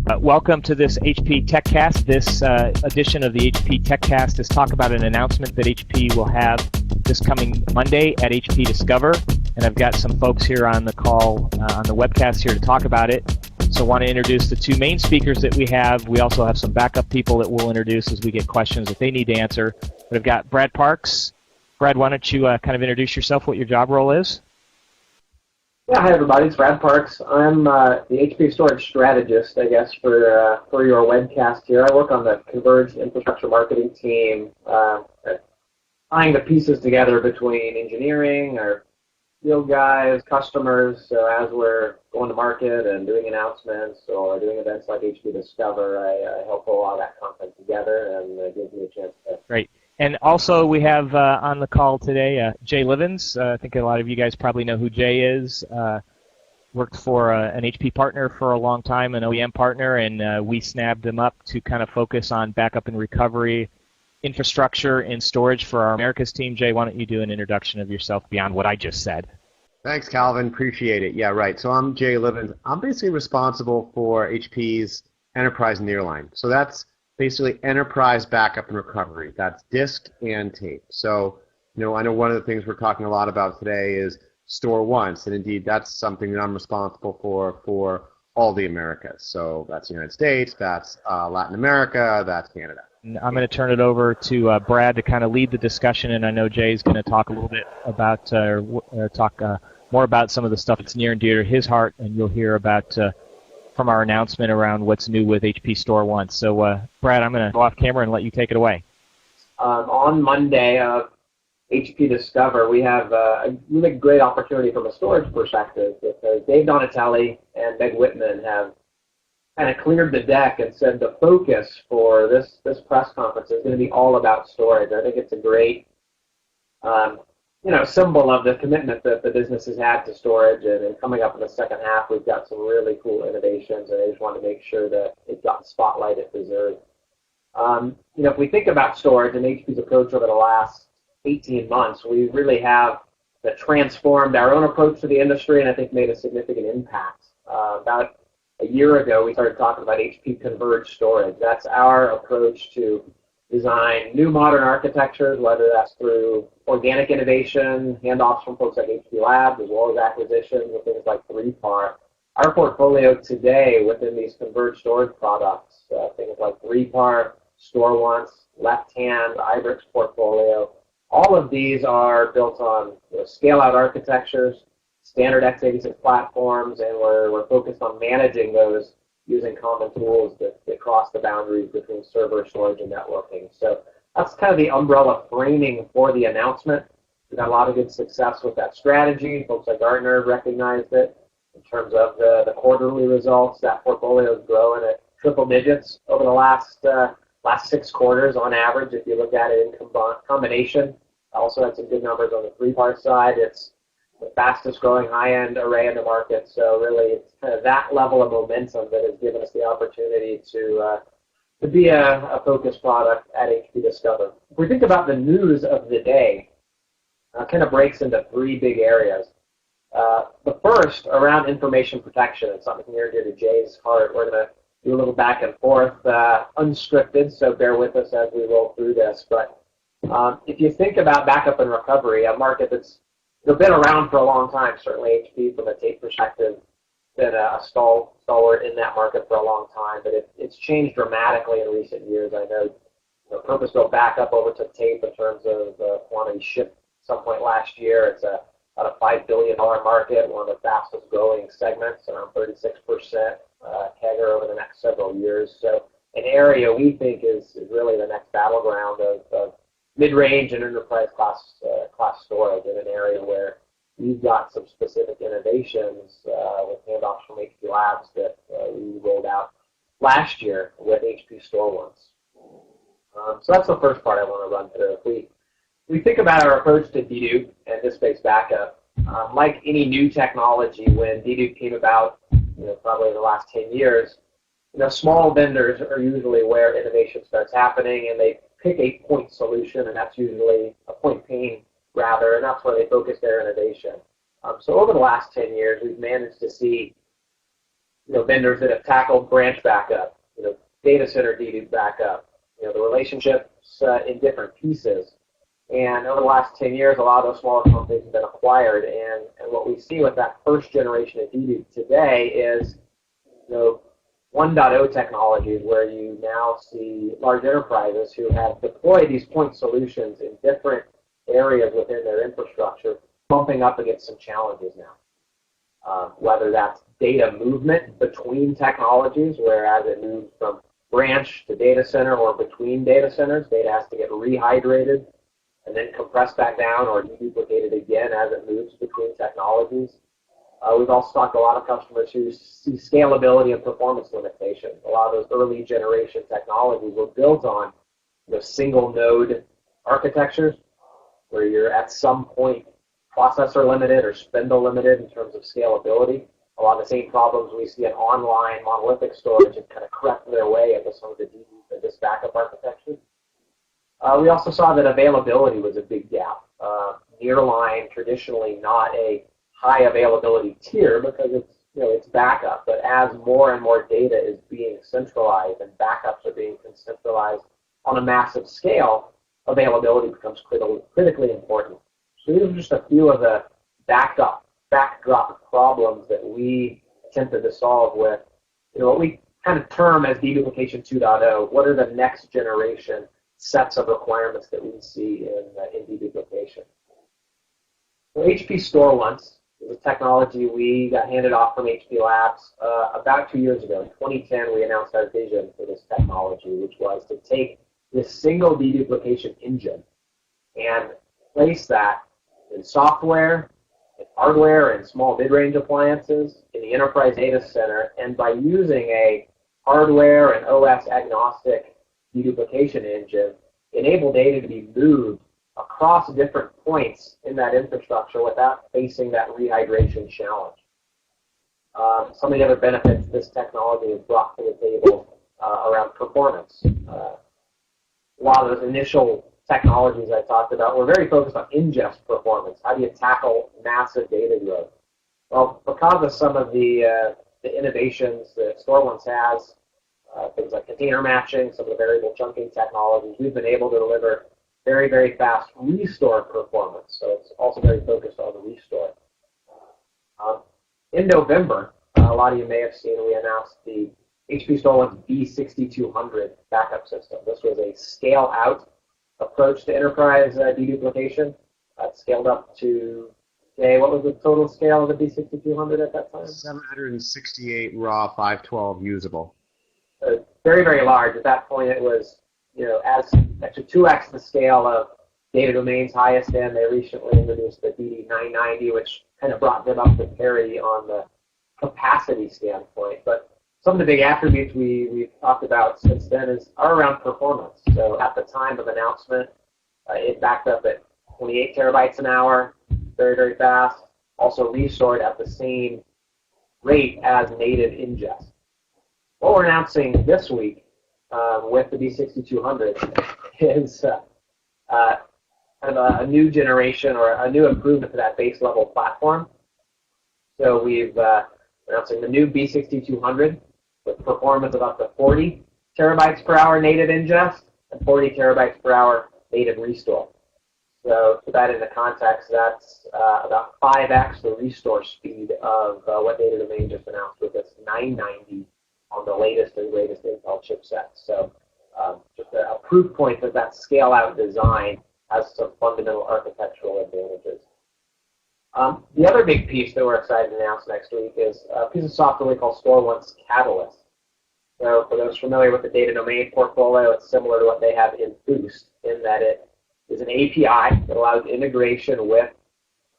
Welcome to this HP TechCast. This edition of the HP TechCast is talk about an announcement that HP will have this coming Monday at HP Discover. And I've got some folks here on the call, on the webcast here to talk about it. So I want to introduce the two main speakers that we have. We also have some backup people that we'll introduce as we get questions that they need to answer. But I've got Brad Parks. Brad, why don't you kind of introduce yourself, what your job role is? Yeah, hi everybody, it's Brad Parks. I'm the HP storage strategist, I guess, for your webcast here. I work on the Converged infrastructure marketing team, tying the pieces together between engineering, our field guys, customers. So as we're going to market and doing announcements or doing events like HP Discover, I help pull all that content together, and it gives me a chance to. Great. And also we have on the call today Jay Livens. I think a lot of you guys probably know who Jay is. Worked for an HP partner for a long time, an OEM partner, and we snapped him up to kind of focus on backup and recovery, infrastructure, and storage for our Americas team. Jay, why don't you do an introduction of yourself beyond what I just said? Thanks, Calvin. Appreciate it. Yeah, right. So I'm Jay Livens. I'm basically responsible for HP's enterprise nearline. So that's basically enterprise backup and recovery. That's disk and tape. So, I know one of the things we're talking a lot about today is store once, and indeed that's something that I'm responsible for all the Americas. So that's the United States, that's Latin America, that's Canada. I'm going to turn it over to Brad to kind of lead the discussion, and I know Jay's going to talk a little bit about, talk more about some of the stuff that's near and dear to his heart, and you'll hear about from our announcement around what's new with HP Store Once. So, Brad, I'm going to go off camera and let you take it away. On Monday, HP Discover, we have a really great opportunity from a storage perspective because Dave Donatelli and Meg Whitman have kind of cleared the deck and said the focus for this press conference is going to be all about storage. I think it's a great symbol of the commitment that the business has had to storage, and coming up in the second half, we've got some really cool innovations, and I just want to make sure that it got the spotlight it deserved. If we think about storage and HP's approach over the last 18 months, we really have transformed our own approach to the industry, and I think made a significant impact. About a year ago, we started talking about HP Converged Storage. That's our approach to design new modern architectures, whether that's through organic innovation, handoffs from folks like HP Labs, as well as acquisitions with things like 3PAR. Our portfolio today within these converged storage products, things like 3PAR, Store Once, Left Hand, Ibrix portfolio, all of these are built on scale-out architectures, standard x86 platforms, and we're focused on managing those using common tools that cross the boundaries between server, storage, and networking. So that's kind of the umbrella framing for the announcement. We've had a lot of good success with that strategy. Folks like Gartner recognized it in terms of the quarterly results. That portfolio is growing at triple digits over the last 6 quarters on average, if you look at it in combination. Also had some good numbers on the 3PAR side. It's the fastest growing high-end array in the market. So really, it's kind of that level of momentum that has given us the opportunity to be a focused product at HP Discover. If we think about the news of the day, it kind of breaks into 3 big areas. The first, around information protection, and something near to Jay's heart. We're going to do a little back and forth, unscripted, so bear with us as we roll through this. But if you think about backup and recovery, a market that's been around for a long time, certainly HP from a tape perspective, been a stalwart in that market for a long time, but it's changed dramatically in recent years. I know purpose-built backup overtook tape in terms of quantity shipped at some point last year. It's about a $5 billion market, one of the fastest growing segments, around 36% CAGR over the next several years. So an area we think is really the next battleground of mid-range and enterprise class storage, in an area where we've got some specific innovations with handoffs from HP Labs that we rolled out last year with HP Store Once. So that's the first part I want to run through. If we think about our approach to dedupe and disk-based backup, like any new technology, when dedupe came about, probably in the last 10 years, small vendors are usually where innovation starts happening, and they pick a point solution, and that's usually a point pain, rather, and that's where they focus their innovation. So over the last 10 years, we've managed to see vendors that have tackled branch backup, data center dedupe backup, the relationships in different pieces. And over the last 10 years, a lot of those smaller companies have been acquired. And what we see with that first generation of dedupe today is 1.0 technologies, where you now see large enterprises who have deployed these point solutions in different areas within their infrastructure, bumping up against some challenges now. Whether that's data movement between technologies, whereas it moves from branch to data center or between data centers, data has to get rehydrated and then compressed back down or deduplicated again as it moves between technologies. We've also talked to a lot of customers who see scalability and performance limitations. A lot of those early generation technologies were built on single node architectures, where you're at some point processor limited or spindle limited in terms of scalability. A lot of the same problems we see in online monolithic storage have kind of crept their way into some of the dedupe and disk backup architectures. We also saw that availability was a big gap. Nearline, traditionally not a high availability tier because it's backup, but as more and more data is being centralized and backups are being centralized on a massive scale, availability becomes critically important. So these are just a few of the backdrop problems that we attempted to solve with what we kind of term as deduplication 2.0. What are the next generation sets of requirements that we see in deduplication? So HP Store Once is a technology we got handed off from HP Labs about 2 years ago. In 2010, we announced our vision for this technology, which was to take this single deduplication engine and place that in software, in hardware, and small mid-range appliances in the enterprise data center, and by using a hardware and OS agnostic deduplication engine, enable data to be moved across different points in that infrastructure without facing that rehydration challenge. Some of the other benefits this technology has brought to the table around performance. A lot of those initial technologies I talked about were very focused on ingest performance. How do you tackle massive data growth? Well, because of some of the innovations that StoreOnce has, things like container matching, some of the variable chunking technologies, we've been able to deliver very, very fast restore performance. So it's also very focused on the restore. In November, a lot of you may have seen, we announced the HP StoreOnce B6200 backup system. This was a scale-out approach to enterprise deduplication. Scaled up to, what was the total scale of the B6200 at that time? 768 raw, 512 usable. Very, very large. At that point, it was, as actually 2x the scale of Data Domain's highest end. They recently introduced the DD990, which kind of brought them up to parity on the capacity standpoint. But some of the big attributes we've talked about since then are around performance. So at the time of announcement, it backed up at 28 terabytes an hour, very, very fast. Also restored at the same rate as native ingest. What we're announcing this week with the B6200 is kind of a new generation or a new improvement to that base level platform. So we've announcing the new B6200 with performance of up to 40 terabytes per hour native ingest and 40 terabytes per hour native restore. So to put that into context, that's about 5x the restore speed of what Data Domain just announced with its 990 on the latest and greatest Intel chipset. So just a proof point that that scale-out design has some fundamental architectural advantages. The other big piece that we're excited to announce next week is a piece of software we call StoreOnce Catalyst. So for those familiar with the Data Domain portfolio, it's similar to what they have in Boost in that it is an API that allows integration with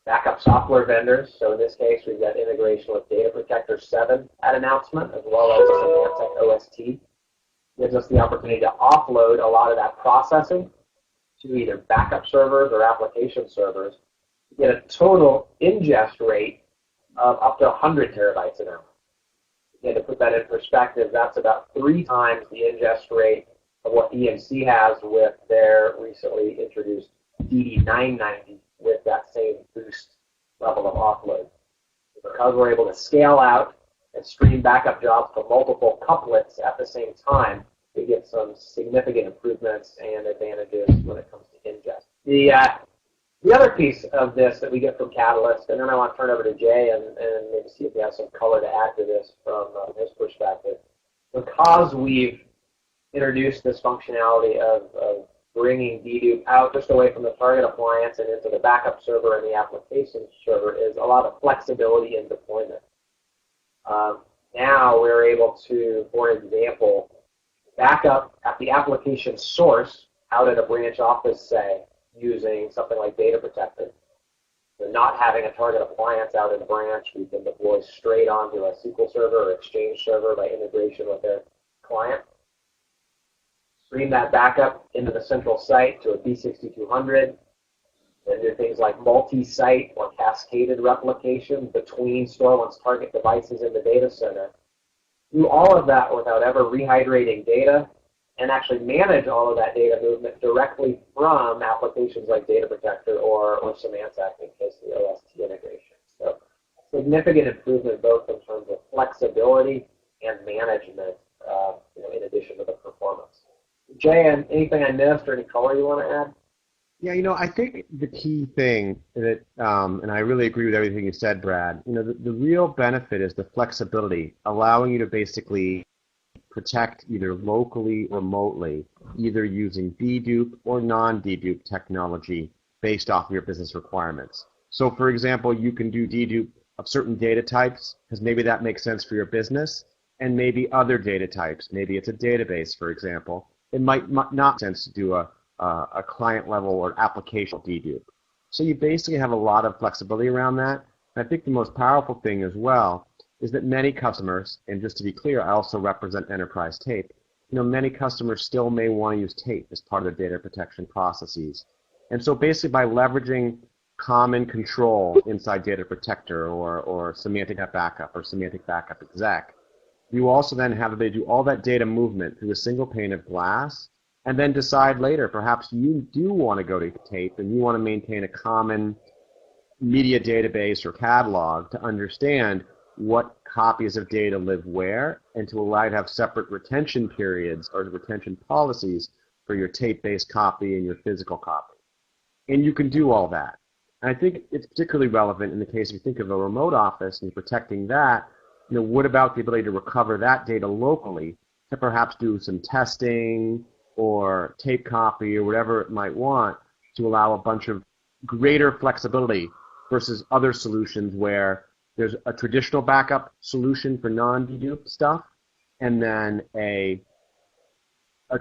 backup software vendors. So in this case, we've got integration with Data Protector 7 at announcement, as well as Symantec OST. Gives us the opportunity to offload a lot of that processing to either backup servers or application servers to get a total ingest rate of up to 100 terabytes an hour. Again, to put that in perspective, that's about 3 times the ingest rate of what EMC has with their recently introduced DD990 with that same Boost level of offload. Because we're able to scale out and stream backup jobs to multiple couplets at the same time, we get some significant improvements and advantages when it comes to ingest. The other piece of this that we get from Catalyst, and then I want to turn over to Jay and maybe see if he has some color to add to this from his perspective. Because we've introduced this functionality of bringing dedupe out just away from the target appliance and into the backup server and the application server, is a lot of flexibility in deployment. Now we're able to, for example, back up at the application source out at a branch office, say, using something like Data Protector. So not having a target appliance out in the branch, we can deploy straight onto a SQL server or Exchange server by integration with their client. Stream that backup into the central site to a B6200, and do things like multi-site or cascaded replication between StoreOne's target devices in the data center. Do all of that without ever rehydrating data, and actually manage all of that data movement directly from applications like Data Protector or Symantec in case of the OST integration. So significant improvement both in terms of flexibility and management, in addition to the performance. Jay, anything I missed or any color you want to add? Yeah, I think the key thing that, and I really agree with everything you said, Brad, the real benefit is the flexibility, allowing you to basically protect either locally or remotely, either using dedupe or non-dedupe technology based off of your business requirements. So, for example, you can do dedupe of certain data types because maybe that makes sense for your business, and maybe other data types. Maybe it's a database, for example. It might not make sense to do a client level or application dedupe. So you basically have a lot of flexibility around that. And I think the most powerful thing as well is that many customers, and just to be clear, I also represent enterprise tape, many customers still may want to use tape as part of their data protection processes. And so basically by leveraging common control inside Data Protector or Semantic Backup or Semantic Backup Exec, you also then have the ability to do all that data movement through a single pane of glass, and then decide later, perhaps you do want to go to tape and you want to maintain a common media database or catalog to understand what copies of data live where, and to allow you to have separate retention periods or retention policies for your tape-based copy and your physical copy. And you can do all that. And I think it's particularly relevant in the case if you think of a remote office and you're protecting that. What about the ability to recover that data locally to perhaps do some testing or tape copy or whatever it might want to allow a bunch of greater flexibility versus other solutions where there's a traditional backup solution for non-dedupe stuff and then a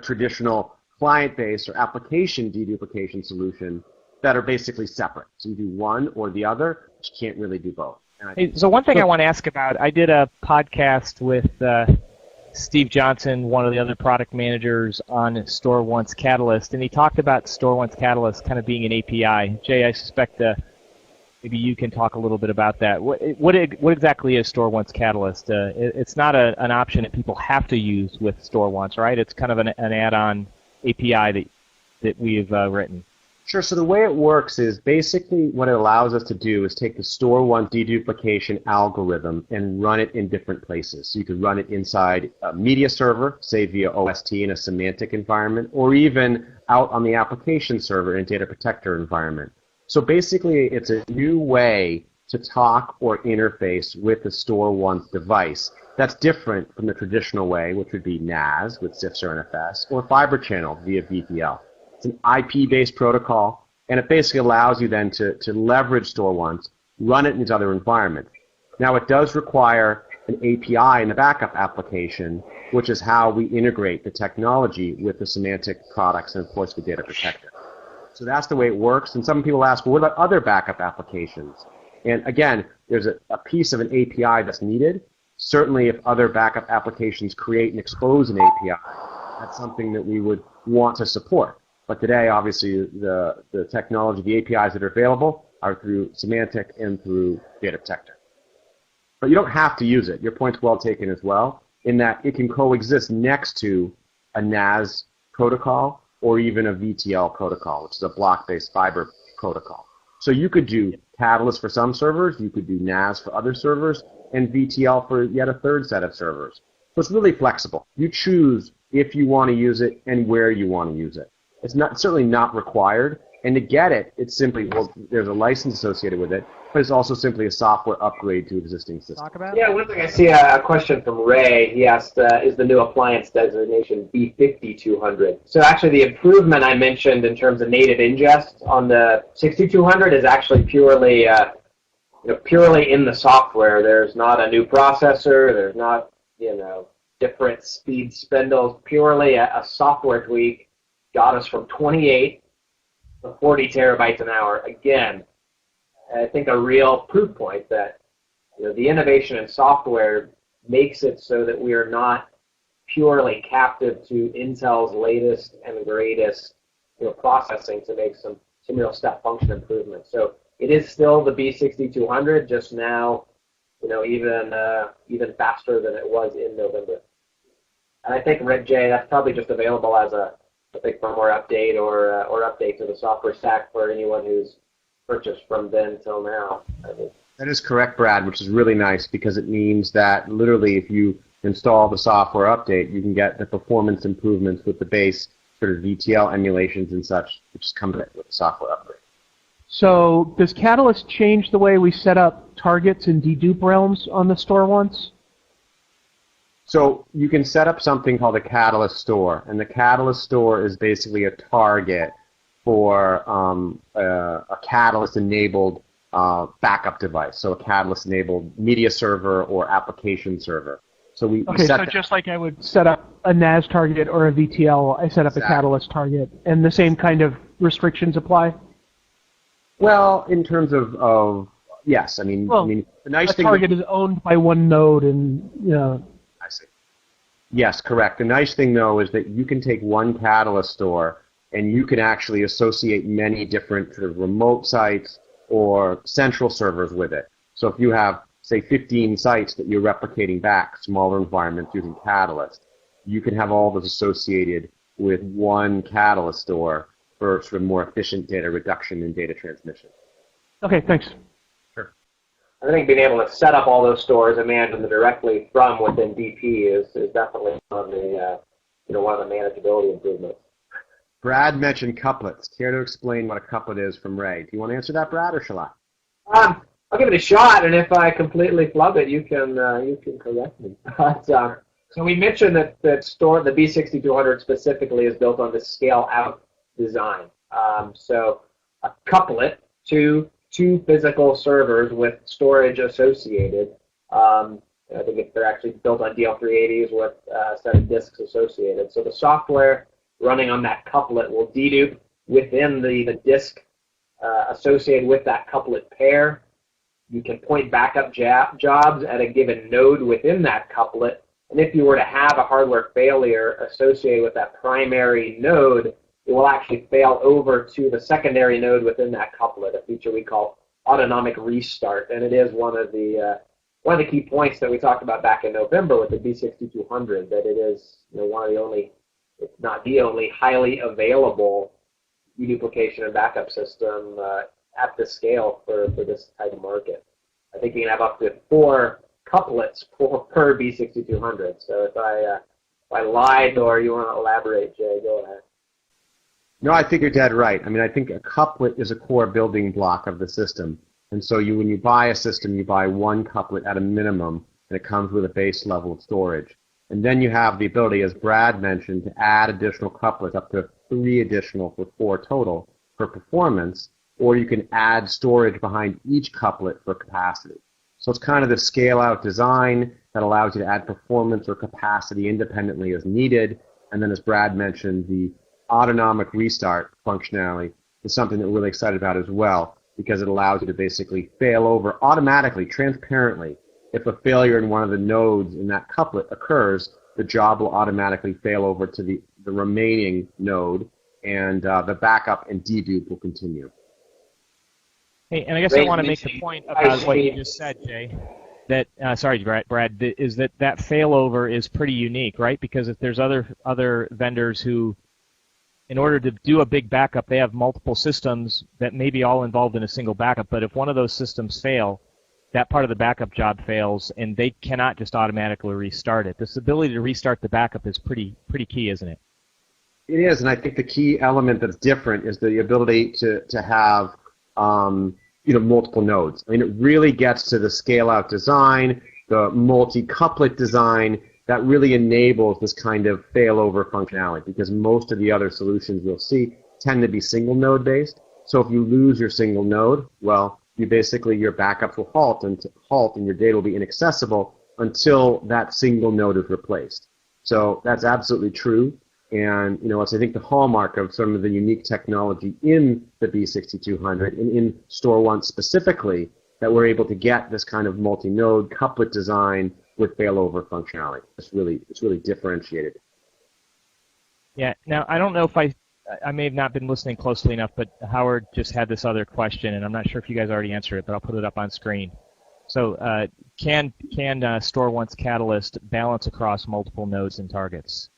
traditional client-based or application deduplication solution that are basically separate. So you do one or the other, but you can't really do both. So one thing I want to ask about, I did a podcast with Steve Johnson, one of the other product managers on StoreOne's Catalyst, and he talked about StoreOne's Catalyst kind of being an API. Jay, I suspect maybe you can talk a little bit about that. What exactly is StoreOne's Catalyst? It's not an option that people have to use with StoreOne's, right? It's kind of an add-on API that we've written. Sure. So the way it works is basically what it allows us to do is take the StoreOne deduplication algorithm and run it in different places. So you could run it inside a media server, say via OST in a semantic environment, or even out on the application server in a Data Protector environment. So basically it's a new way to talk or interface with the StoreOne device that's different from the traditional way, which would be NAS with CIFS or NFS, or Fiber Channel via VPL. It's an IP-based protocol, and it basically allows you then to leverage StoreOne, run it in these other environments. Now, it does require an API in the backup application, which is how we integrate the technology with the semantic products and, of course, the Data Protector. So that's the way it works. And some people ask, well, what about other backup applications? And again, there's a piece of an API that's needed. Certainly, if other backup applications create and expose an API, that's something that we would want to support. But today, obviously, the technology, the APIs that are available are through Semantic and through Data Protector. But you don't have to use it. Your point's well taken as well, in that it can coexist next to a NAS protocol or even a VTL protocol, which is a block-based fiber protocol. So you could do Catalyst for some servers, you could do NAS for other servers, and VTL for yet a third set of servers. So it's really flexible. You choose if you want to use it and where you want to use it. It's certainly not required. And to get it, it's simply, well, there's a license associated with it, but it's also simply a software upgrade to existing systems. Talk about? Yeah, one thing I see a question from Ray. He asked, is the new appliance designation B5200? So actually the improvement I mentioned in terms of native ingest on the 6200 is actually purely purely in the software. There's not a new processor. There's not, different speed spindles. Purely a software tweak got us from 28 to 40 terabytes an hour. Again, I think a real proof point that the innovation in software makes it so that we are not purely captive to Intel's latest and greatest processing to make some real step function improvements. So it is still the B6200, just now even faster than it was in November. And I think, Jay, that's probably just available as a big firmware update or update to the software stack for anyone who's purchased from then till now. That is correct, Brad, which is really nice because it means that literally if you install the software update, you can get the performance improvements with the base sort of VTL emulations and such, which comes with the software upgrade. So does Catalyst change the way we set up targets and dedupe realms on the store once? So you can set up something called a Catalyst store, and the Catalyst store is basically a target for a Catalyst-enabled backup device, so a Catalyst-enabled media server or application server. So we okay, set so just like I would set up a NAS target or a VTL, I set up Exactly. a Catalyst target, and the same kind of restrictions apply? Well, in terms of yes, I mean the nice a thing. target is owned by one node, and I see. Yes, correct. The nice thing, though, is that you can take one Catalyst store and you can actually associate many different sort of remote sites or central servers with it. So if you have, say, 15 sites that you're replicating back, smaller environments using Catalyst, you can have all those associated with one Catalyst store for sort of more efficient data reduction and data transmission. Okay, thanks. I think being able to set up all those stores and manage them directly from within DP is definitely one of the one of the manageability improvements. Brad mentioned couplets. Care to explain what a couplet is from Ray? Do you want to answer that, Brad, or shall I? I'll give it a shot, and if I completely flub it, you can correct me. But, so we mentioned that the B6200 specifically is built on the scale-out design. So a couplet to two physical servers with storage associated. I think if they're actually built on DL380s with a set of disks associated. So the software running on that couplet will dedupe within the disk associated with that couplet pair. You can point backup jobs at a given node within that couplet. And if you were to have a hardware failure associated with that primary node, it will actually fail over to the secondary node within that couplet, a feature we call autonomic restart. And it is one of the key points that we talked about back in November with the B6200, that it is one of the only, if not the only, highly available deduplication and backup system at this scale for this type of market. I think you can have up to 4 couplets per B6200. So if I lied or you want to elaborate, Jay, go ahead. No, I think you're dead right. I mean, I think a couplet is a core building block of the system. And so when you buy a system, you buy one couplet at a minimum, and it comes with a base level of storage. And then you have the ability, as Brad mentioned, to add additional couplets, up to 3 additional for 4 total for performance, or you can add storage behind each couplet for capacity. So it's kind of the scale-out design that allows you to add performance or capacity independently as needed. And then, as Brad mentioned, the autonomic restart functionality is something that we're really excited about as well, because it allows you to basically fail over automatically, transparently. If a failure in one of the nodes in that couplet occurs, the job will automatically fail over to the remaining node, and the backup and dedupe will continue. Hey, and I guess I want to make the point about what you just said, Jay. That sorry, Brad, is that failover is pretty unique, right? Because if there's other vendors who, in order to do a big backup, they have multiple systems that may be all involved in a single backup. But if one of those systems fail, that part of the backup job fails, and they cannot just automatically restart it. This ability to restart the backup is pretty key, isn't it? It is, and I think the key element that's different is the ability to have multiple nodes. I mean, it really gets to the scale-out design, the multi-couplet design that really enables this kind of failover functionality, because most of the other solutions you'll see tend to be single node based. So if you lose your single node, well, your backups will halt and your data will be inaccessible until that single node is replaced. So that's absolutely true. And it's, I think, the hallmark of some of the unique technology in the B6200 and in StoreOnce specifically, that we're able to get this kind of multi-node couplet design with failover functionality. It's really differentiated. Yeah. Now, I don't know if I may have not been listening closely enough, but Howard just had this other question, and I'm not sure if you guys already answered it, but I'll put it up on screen. So, can StoreOnce Catalyst balance across multiple nodes and targets?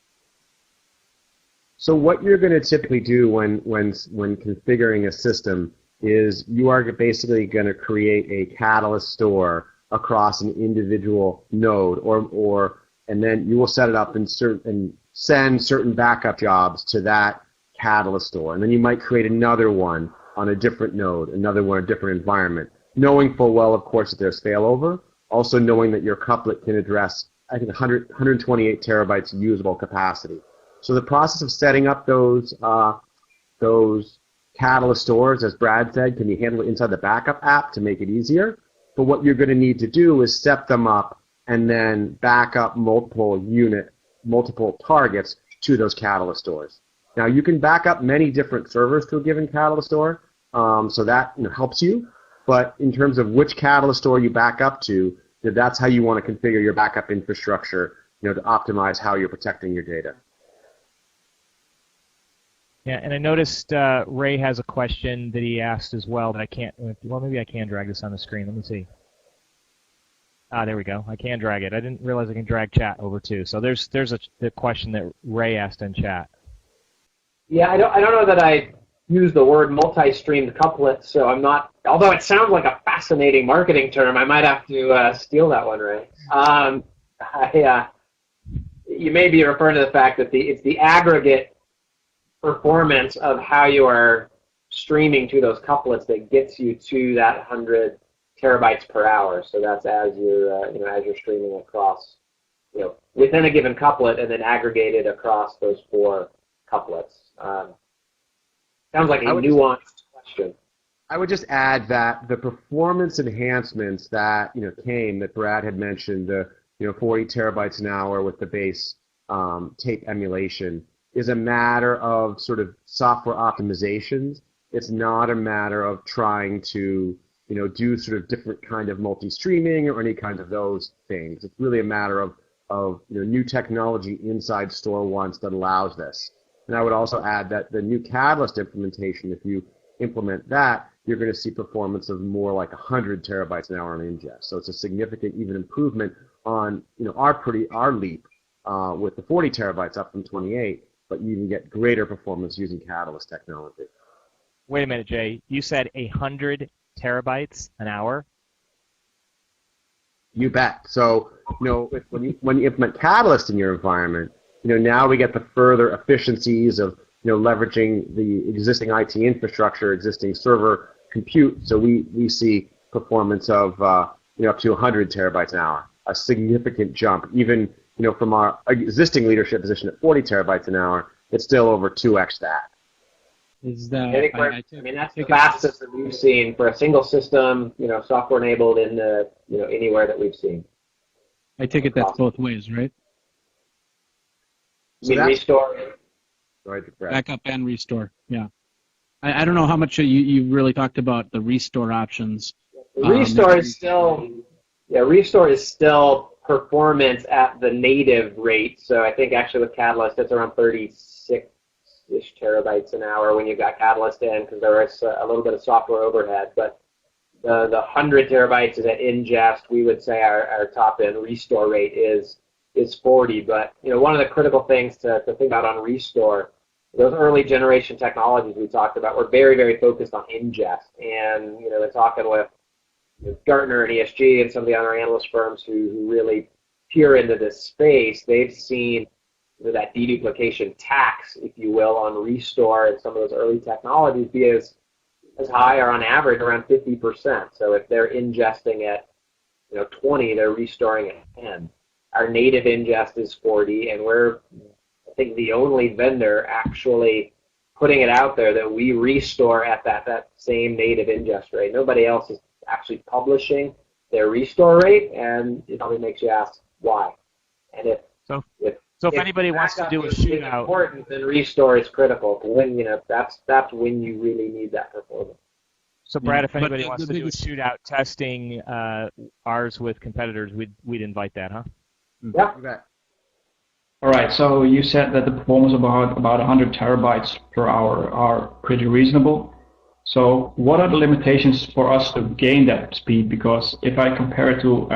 So what you're going to typically do when configuring a system is you are basically going to create a Catalyst store across an individual node, and then you will set it up and send certain backup jobs to that Catalyst store, and then you might create another one on a different node, another one in a different environment, knowing full well, of course, that there's failover, also knowing that your couplet can address, I think, 128 terabytes usable capacity. So the process of setting up those Catalyst stores, as Brad said, can be handled inside the backup app to make it easier. But what you're going to need to do is set them up and then back up multiple targets to those Catalyst stores. Now, you can back up many different servers to a given Catalyst store, so that helps you. But in terms of which Catalyst store you back up to, that's how you want to configure your backup infrastructure, to optimize how you're protecting your data. Yeah, and I noticed Ray has a question that he asked as well that I can't. Well, maybe I can drag this on the screen. Let me see. There we go. I can drag it. I didn't realize I can drag chat over too. So there's the question that Ray asked in chat. Yeah, I don't know that I use the word multi-streamed couplet, so I'm not. Although it sounds like a fascinating marketing term, I might have to steal that one, Ray. You may be referring to the fact that it's the aggregate performance of how you are streaming to those couplets that gets you to that 100 terabytes per hour. So that's as you're streaming across, within a given couplet and then aggregated across those 4 couplets. Sounds like a nuanced question. I would just add that the performance enhancements that that Brad had mentioned, the 40 terabytes an hour with the base tape emulation, is a matter of sort of software optimizations. It's not a matter of trying to do sort of different kind of multi-streaming or any kind of those things. It's really a matter of new technology inside StoreOnce that allows this. And I would also add that the new Catalyst implementation, if you implement that, you're going to see performance of more like 100 terabytes an hour on ingest. So it's a significant even improvement on our leap with the 40 terabytes up from 28. But you even get greater performance using Catalyst technology. Wait a minute, Jay. You said 100 terabytes an hour? You bet. So, when you implement Catalyst in your environment, now we get the further efficiencies of, leveraging the existing IT infrastructure, existing server compute. So we see performance of, up to 100 terabytes an hour, a significant jump. Even from our existing leadership position at 40 terabytes an hour, it's still over 2x that. Is that? That's the fastest that we've seen for a single system, software enabled in anywhere that we've seen. I take it that's both ways, right? Restore. Backup and restore. Yeah. I don't know how much you really talked about the restore options. Restore is still performance at the native rate. So I think actually with Catalyst, it's around 36-ish terabytes an hour when you've got Catalyst in, because there is a little bit of software overhead. But the 100 terabytes is at ingest. We would say our top end restore rate is 40. But one of the critical things to think about on restore, those early generation technologies we talked about were very, very focused on ingest. And in talking with Gartner and ESG and some of the other analyst firms who really peer into this space, they've seen that deduplication tax, if you will, on restore and some of those early technologies be as high or on average around 50%. So if they're ingesting at 20, they're restoring at 10. Our native ingest is 40, and we're, I think, the only vendor actually putting it out there that we restore at that same native ingest rate. Nobody else is actually publishing their restore rate, and it probably makes you ask why. And if anybody wants to do a shootout, important, then restore is critical. When that's when you really need that performance. So Brad, if anybody wants to do a shootout testing ours with competitors, we'd invite that, huh? Yeah. All right. So you said that the performance of about 100 terabytes per hour are pretty reasonable. So what are the limitations for us to gain that speed? Because if I compare it to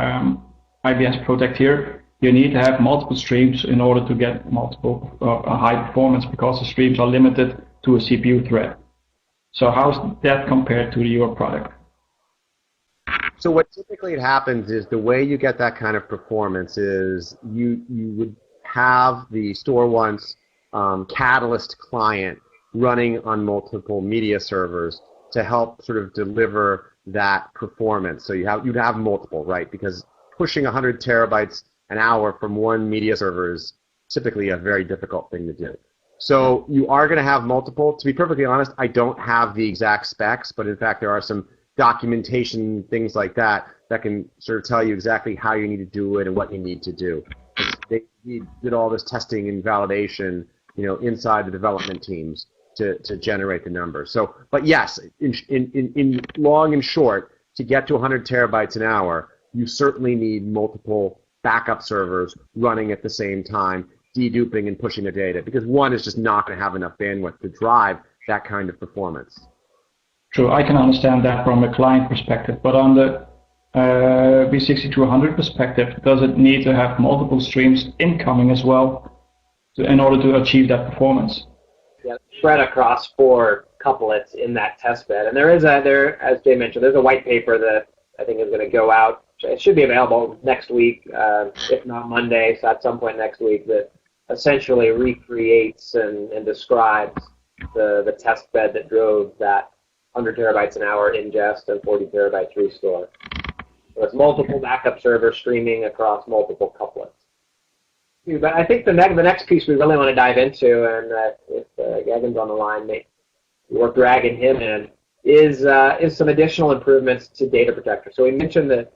IBM's Protect here, you need to have multiple streams in order to get multiple high performance, because the streams are limited to a CPU thread. So how's that compared to your product? So what typically happens is the way you get that kind of performance is you would have the store once Catalyst client running on multiple media servers to help sort of deliver that performance. So you'd have multiple, right? Because pushing 100 terabytes an hour from one media server is typically a very difficult thing to do. So you are going to have multiple. To be perfectly honest, I don't have the exact specs, but in fact there are some documentation, things like that, that can sort of tell you exactly how you need to do it and what you need to do. They did all this testing and validation, inside the development teams to generate the numbers. So, but yes, in long and short, to get to 100 terabytes an hour, you certainly need multiple backup servers running at the same time, deduping and pushing the data, because one is just not going to have enough bandwidth to drive that kind of performance. True, I can understand that from a client perspective, but on the V6200 perspective, does it need to have multiple streams incoming as well in order to achieve that performance? Yeah, spread across 4 couplets in that test bed. And as Jay mentioned, there's a white paper that I think is going to go out. It should be available next week, if not Monday, so at some point next week, that essentially recreates and describes the test bed that drove that 100 terabytes an hour ingest and 40 terabytes restore. So it's multiple backup servers streaming across multiple couplets. But I think the next piece we really want to dive into, and if Gagan's on the line, we're dragging him in, is some additional improvements to Data Protector. So we mentioned that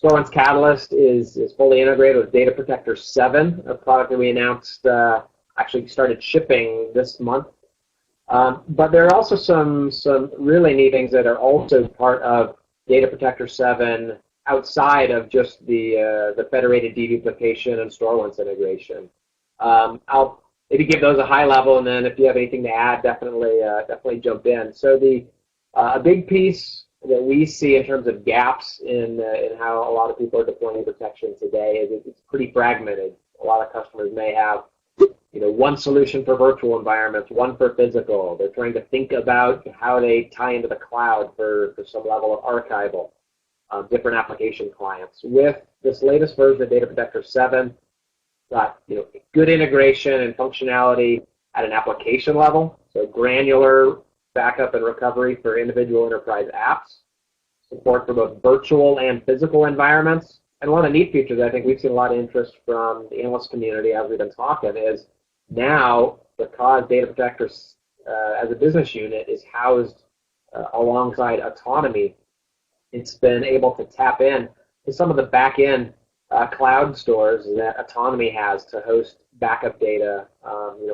StoreOne's Catalyst is fully integrated with Data Protector 7, a product that we announced, actually started shipping this month. But there are also some really neat things that are also part of Data Protector 7 outside of just the federated deduplication and StoreOne's integration. I'll maybe give those a high level, and then if you have anything to add, definitely jump in. So a big piece that we see in terms of gaps in how a lot of people are deploying protection today is it's pretty fragmented. A lot of customers may have one solution for virtual environments, one for physical. They're trying to think about how they tie into the cloud for some level of archival, different application clients. With this latest version of Data Protector 7, got good integration and functionality at an application level, so granular backup and recovery for individual enterprise apps, support for both virtual and physical environments. And one of the neat features I think we've seen a lot of interest from the analyst community as we've been talking is now, because Data Protector as a business unit is housed alongside Autonomy, it's been able to tap in to some of the back-end cloud stores that Autonomy has to host backup data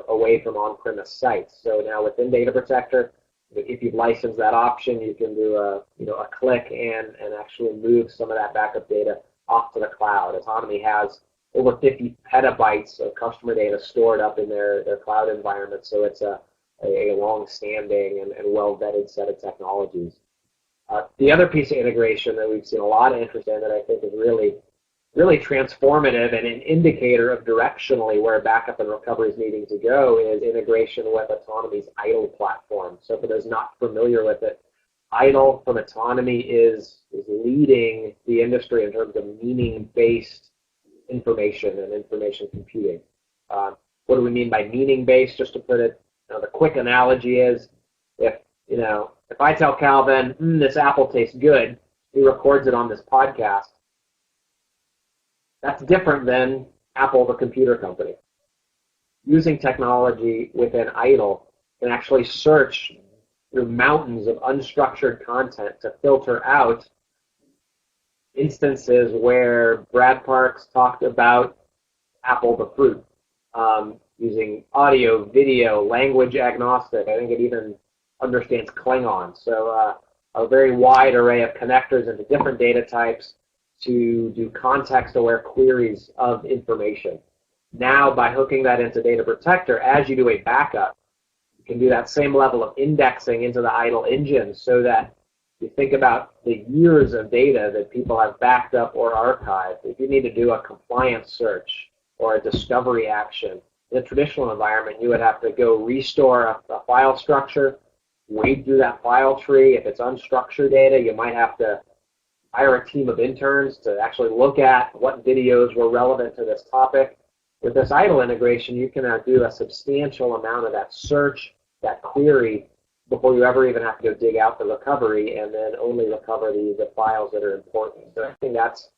away from on-premise sites. So now within Data Protector, if you've licensed that option, you can do a click and actually move some of that backup data off to the cloud. Autonomy has over 50 petabytes of customer data stored up in their cloud environment, so it's a long-standing and well-vetted set of technologies. The other piece of integration that we've seen a lot of interest in that I think is really transformative and an indicator of directionally where backup and recovery is needing to go is integration with Autonomy's idle platform. So for those not familiar with it, idle from autonomy is leading the industry in terms of meaning-based information and information computing. What do we mean by meaning-based? Just to put it, the quick analogy is if I tell Calvin, this apple tastes good, he records it on this podcast. That's different than Apple, the computer company. Using technology within idle can actually search through mountains of unstructured content to filter out instances where Brad Parks talked about Apple the fruit, using audio, video, language agnostic. I think it even understands Klingon. So a very wide array of connectors into different data types to do context-aware queries of information. Now, by hooking that into Data Protector, as you do a backup, you can do that same level of indexing into the idle engine so that you think about the years of data that people have backed up or archived. If you need to do a compliance search or a discovery action, in a traditional environment, you would have to go restore a file structure, wade through that file tree. If it's unstructured data, you might have to hire a team of interns to actually look at what videos were relevant to this topic. With this idle integration, you can now do a substantial amount of that search, that query, before you ever even have to go dig out the recovery and then only recover the files that are important. So I think that's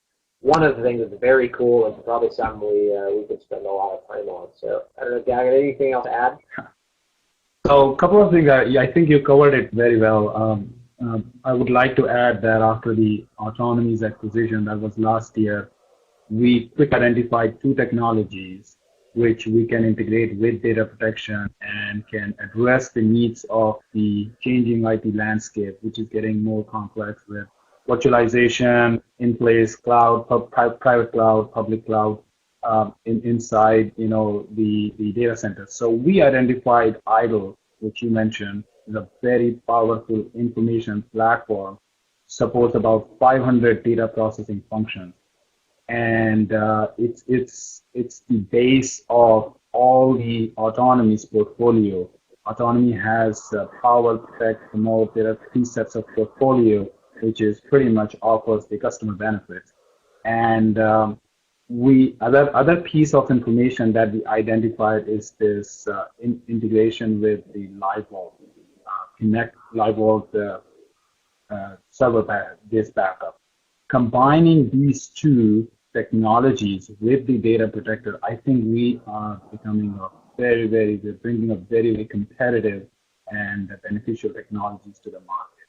one of the things that's very cool and probably something we could spend a lot of time on. So I don't know, Gag, anything else to add? So a couple of things. I think you covered it very well. I would like to add that after the Autonomy's acquisition, that was last year, we quick identified two technologies which we can integrate with data protection and can address the needs of the changing IT landscape, which is getting more complex with virtualization, in-place cloud, private cloud, public cloud, inside the data center. So we identified IDLE, which you mentioned, is a very powerful information platform, supports about 500 data processing functions. And it's the base of all the Autonomy's portfolio. Autonomy has Power, Protect, Promote. There are 3 sets of portfolio, which is pretty much offers the customer benefits. And other piece of information that we identified is this integration with the LiveVault, connect LiveVault server-based backup. Combining these two technologies with the data protector, I think we are becoming we're bringing a very competitive and beneficial technologies to the market.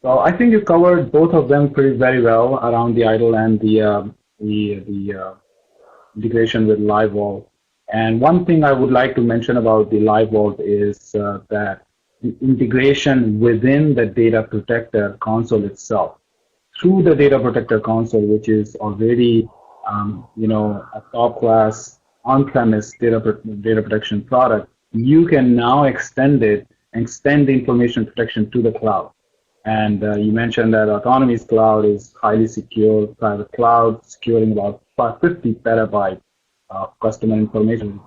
So I think you covered both of them very well around the idle and the integration with LiveVault. And one thing I would like to mention about the LiveVault is that the integration within the data protector console itself. Through the Data Protector console, which is already, a top-class on-premise data protection product, you can now extend the information protection to the cloud. And you mentioned that Autonomy's cloud is highly secure, private cloud, securing about 50 petabytes of customer information,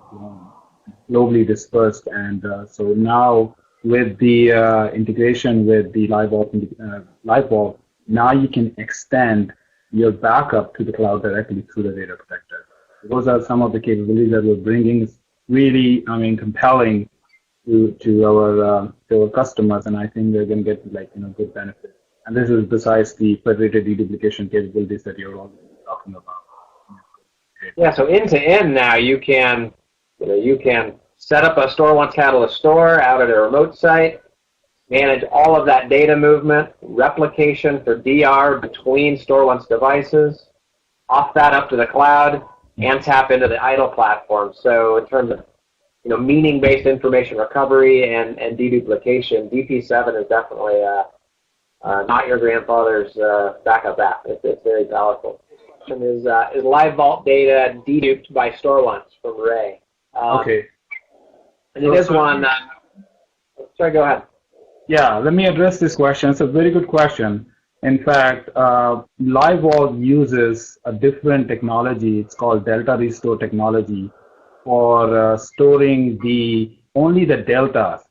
globally dispersed. And so now with the integration with the LiveVault, now you can extend your backup to the cloud directly through the Data Protector. Those are some of the capabilities that we're bringing. It's really, compelling to our customers, and I think they're going to get good benefit. And this is besides the federated deduplication capabilities that you're already talking about. Yeah. So end to end now, you can set up a StoreOnce Catalyst store out at a remote site. Manage all of that data movement, replication for DR between StoreOnce devices, off that up to the cloud, and tap into the idle platform. So in terms of meaning-based information recovery and deduplication, DP7 is definitely not your grandfather's backup app. It's very powerful. Is LiveVault data deduped by StoreOnce from Ray? Okay. And it is one. Sorry, go ahead. Yeah, let me address this question. It's a very good question. In fact, LiveVault uses a different technology. It's called Delta Restore technology for storing only the deltas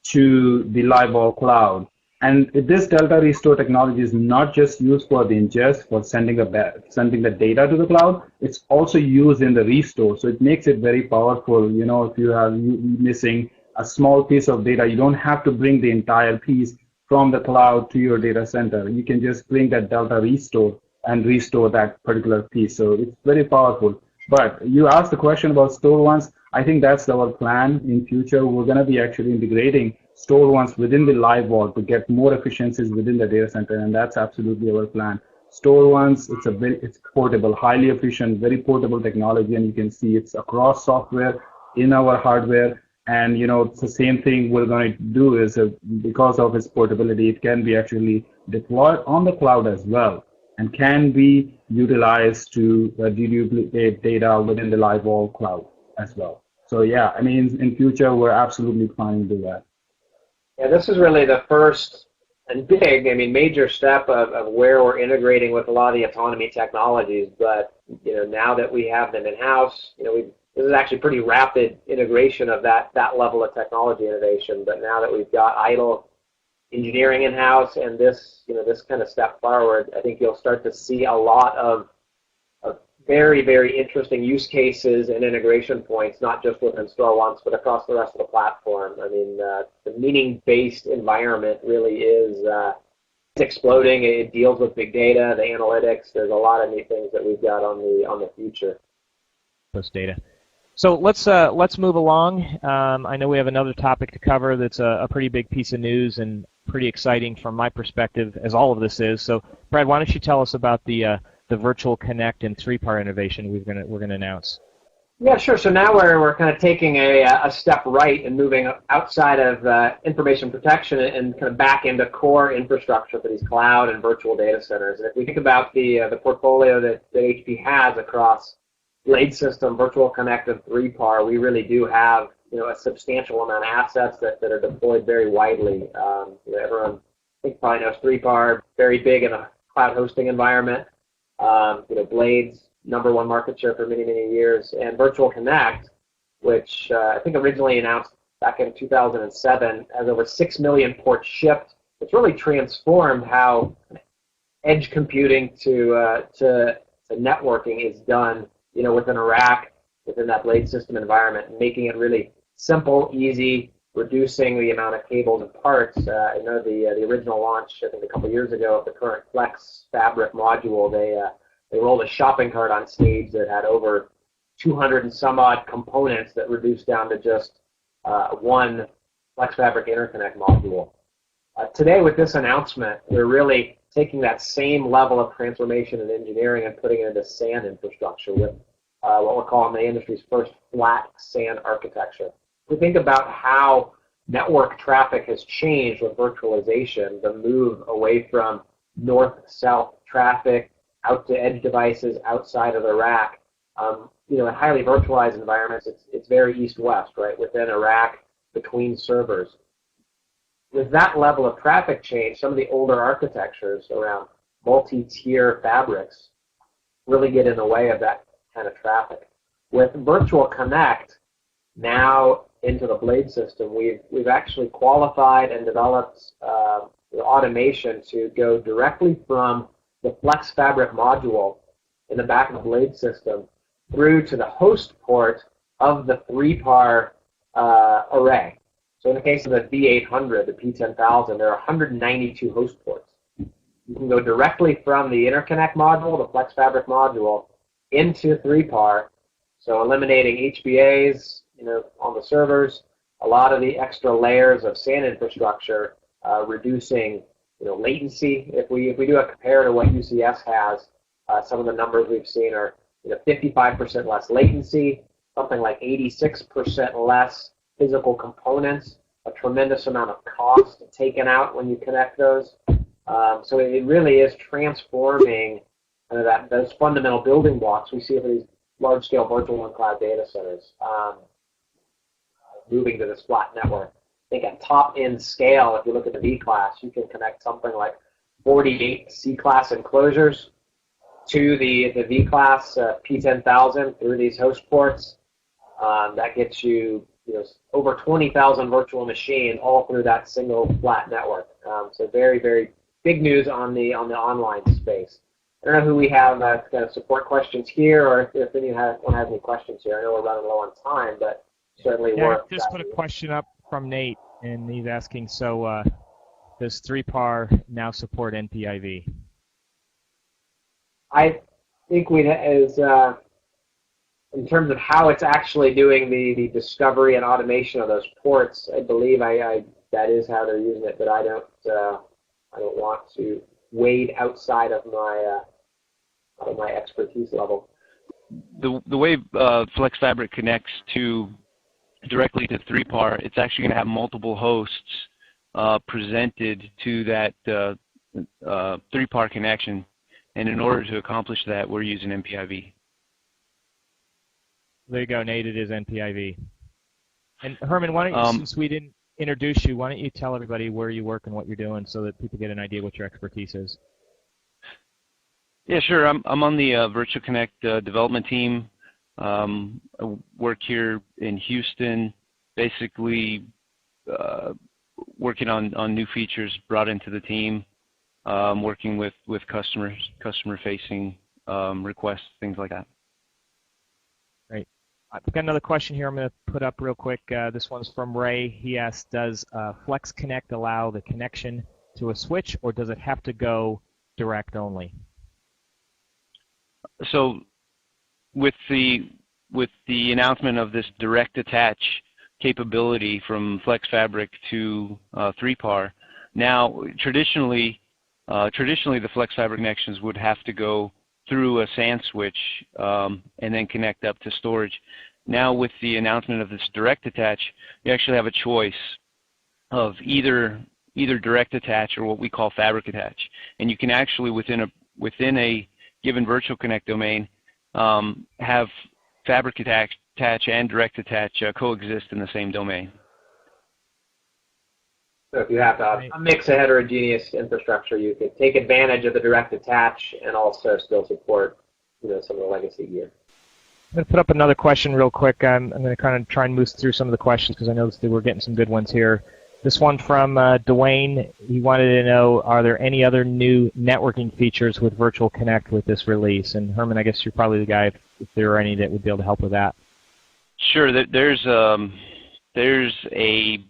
to the LiveVault cloud. And this Delta Restore technology is not just used for the ingest, for sending the data to the cloud. It's also used in the restore. So it makes it very powerful. You know, if you are missing a small piece of data, you don't have to bring the entire piece from the cloud to your data center. You can just bring that Delta Restore and restore that particular piece. So it's very powerful. But you asked the question about store ones. I think that's our plan in future. We're going to be actually integrating store ones within the live vault to get more efficiencies within the data center, and that's absolutely our plan. Store ones, it's portable, highly efficient, very portable technology, and you can see it's across software, in our hardware, and you know it's the same thing we're going to do is because of its portability, it can be actually deployed on the cloud as well, and can be utilized to deduplicate data within the live vault cloud as well. So yeah, I mean, in future, we're absolutely planning to do that. Yeah, this is really the first and big, I mean, major step of where we're integrating with a lot of the autonomy technologies. But you know, now that we have them in house, you know, this is actually pretty rapid integration of that level of technology innovation. But now that we've got idle engineering in house and this, you know, this kind of step forward, I think you'll start to see a lot of very, very interesting use cases and integration points, not just within Store Once, but across the rest of the platform. I mean, the meaning-based environment really is exploding. It deals with big data, the analytics. There's a lot of neat things that we've got on the future. Post data. So let's move along. I know we have another topic to cover that's a pretty big piece of news and pretty exciting from my perspective, as all of this is. So, Brad, why don't you tell us about the Virtual Connect and 3-PAR innovation we're gonna announce? Yeah, sure. So now we're kind of taking a step right and moving outside of information protection and kind of back into core infrastructure for these cloud and virtual data centers. And if we think about the portfolio that HP has across Blade System, Virtual Connect, and 3-PAR, we really do have, you know, a substantial amount of assets that are deployed very widely. You know, everyone I think probably knows 3-PAR, very big in a cloud hosting environment. You know, Blade's #1 market share for many, many years, and Virtual Connect, which I think originally announced back in 2007, has over 6 million ports shipped. It's really transformed how edge computing to networking is done, you know, within a rack, within that Blade System environment, making it really simple, easy, reducing the amount of cables and parts. I know the original launch, I think a couple years ago, of the current Flex Fabric module, they rolled a shopping cart on stage that had over 200 and some odd components that reduced down to just one Flex Fabric interconnect module. Today, with this announcement, we're really taking that same level of transformation and engineering and putting it into SAN infrastructure with what we're calling the industry's first flat SAN architecture. We think about how network traffic has changed with virtualization, the move away from north-south traffic out to edge devices outside of the rack. You know, in highly virtualized environments, it's very east-west, right, within a rack, between servers. With that level of traffic change, some of the older architectures around multi-tier fabrics really get in the way of that kind of traffic. With Virtual Connect, now into the Blade System, we've actually qualified and developed automation to go directly from the Flex Fabric module in the back of the Blade System through to the host port of the 3-PAR array. So in the case of the V800, the P10000, there are 192 host ports. You can go directly from the interconnect module, the Flex Fabric module, into 3-PAR, so eliminating HBAs, you know, on the servers, a lot of the extra layers of SAN infrastructure, reducing, you know, latency. If we do a compare to what UCS has, some of the numbers we've seen are, you know, 55% less latency, something like 86% less physical components, a tremendous amount of cost taken out when you connect those. So it really is transforming those fundamental building blocks we see for these large-scale virtual and cloud data centers. Moving to this flat network. I think at top-end scale, if you look at the V-class, you can connect something like 48 C-class enclosures to the V-class P10000 through these host ports. That gets you, over 20,000 virtual machines all through that single flat network. So very, very big news on the online space. I don't know who we have kind of support questions here, or if anyone has any questions here. I know we're running low on time, but certainly I just put a question up from Nate, and he's asking, so does 3PAR now support NPIV? I think in terms of how it's actually doing the discovery and automation of those ports, I believe that is how they're using it, but I don't want to wade outside of my expertise level. The way Flex Fabric connects directly to 3PAR, it's actually going to have multiple hosts presented to that 3PAR connection, and in order to accomplish that, we're using NPIV. There you go, Nate. It is NPIV. And Herman, why don't you, since we didn't introduce you, why don't you tell everybody where you work and what you're doing so that people get an idea what your expertise is? Yeah, sure. I'm on the Virtual Connect development team. I work here in Houston, basically working on new features brought into the team, working with customers, customer-facing requests, things like that. Great. I've got another question here I'm going to put up real quick. This one's from Ray. He asked, does Flex Connect allow the connection to a switch, or does it have to go direct only? So with the announcement of this direct attach capability from Flex Fabric to 3PAR, now traditionally the Flex Fabric connections would have to go through a SAN switch and then connect up to storage. Now with the announcement of this direct attach, you actually have a choice of either direct attach or what we call fabric attach, and you can actually within a given virtual connect domain have fabric attach and direct attach coexist in the same domain. So if you have a mix of heterogeneous infrastructure, you could take advantage of the direct attach and also still support some of the legacy gear. I'm going to put up another question real quick. I'm going to kind of try and move through some of the questions because I know that we're getting some good ones here. This one from Dwayne. He wanted to know, are there any other new networking features with Virtual Connect with this release? And Herman, I guess you're probably the guy if there are any that would be able to help with that. Sure. There's a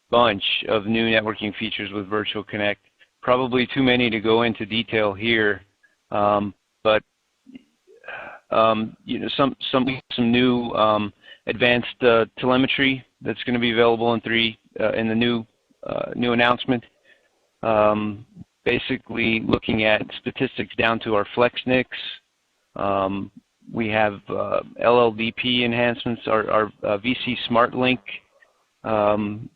bunch of new networking features with Virtual Connect. Probably too many to go into detail here, but some new advanced telemetry that's going to be available in the new announcement. Basically, looking at statistics down to our FlexNICs. We have LLDP enhancements. Our VC Smart Link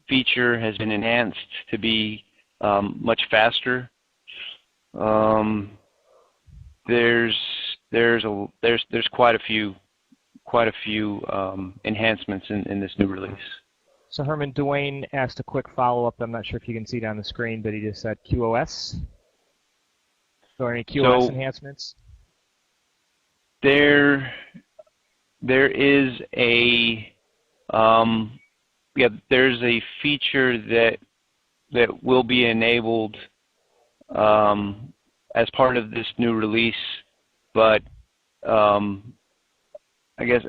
feature has been enhanced to be much faster. There's quite a few enhancements in this new release. So Herman, Dwayne asked a quick follow-up. I'm not sure if you can see it on the screen, but he just said QoS. So any QoS enhancements? There is a there's a feature that will be enabled as part of this new release, but I guess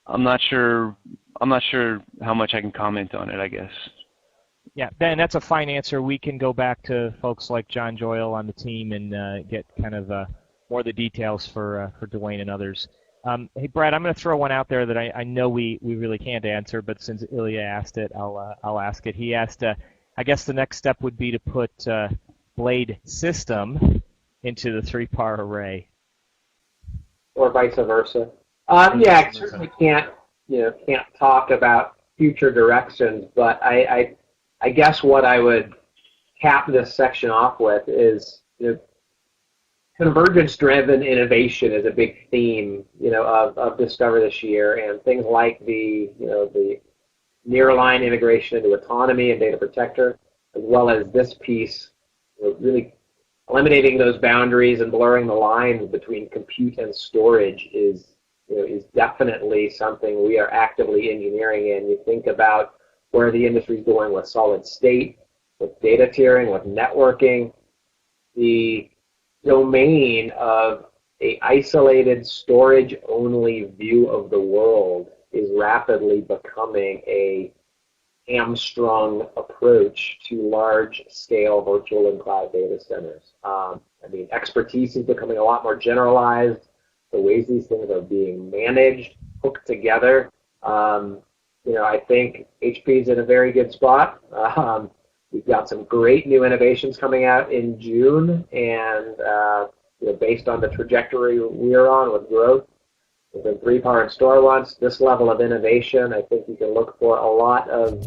I'm not sure how much I can comment on it, I guess. Yeah, Ben, that's a fine answer. We can go back to folks like John Joyle on the team and get kind of more of the details for Dwayne and others. Hey, Brad, I'm going to throw one out there that I know we really can't answer, but since Ilya asked it, I'll ask it. He asked, I guess the next step would be to put Blade System into the 3PAR array. Or vice versa. I certainly can't talk about future directions, but I guess what I would cap this section off with is convergence-driven innovation is a big theme of Discover this year, and things like the nearline integration into autonomy and data protector, as well as this piece, really eliminating those boundaries and blurring the lines between compute and storage is definitely something we are actively engineering in. You think about where the industry is going with solid state, with data tiering, with networking. The domain of a isolated storage-only view of the world is rapidly becoming a hamstrung approach to large-scale virtual and cloud data centers. Expertise is becoming a lot more generalized. The ways these things are being managed, hooked together. I think HP is in a very good spot. We've got some great new innovations coming out in June, and based on the trajectory we're on with growth within 3PAR and StoreOnce, this level of innovation, I think you can look for a lot of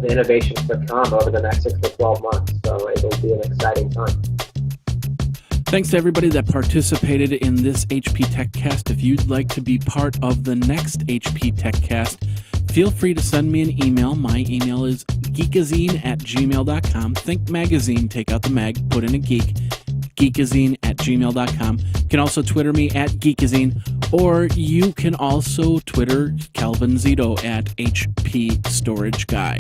innovations to come over the next 6 to 12 months. So it'll be an exciting time. Thanks to everybody that participated in this HP TechCast. If you'd like to be part of the next HP TechCast, feel free to send me an email. My email is geekazine@gmail.com. Think magazine, take out the mag, put in a geek. Geekazine@gmail.com. You can also Twitter me at Geekazine, or you can also Twitter Calvin Zito at HP Storage Guy.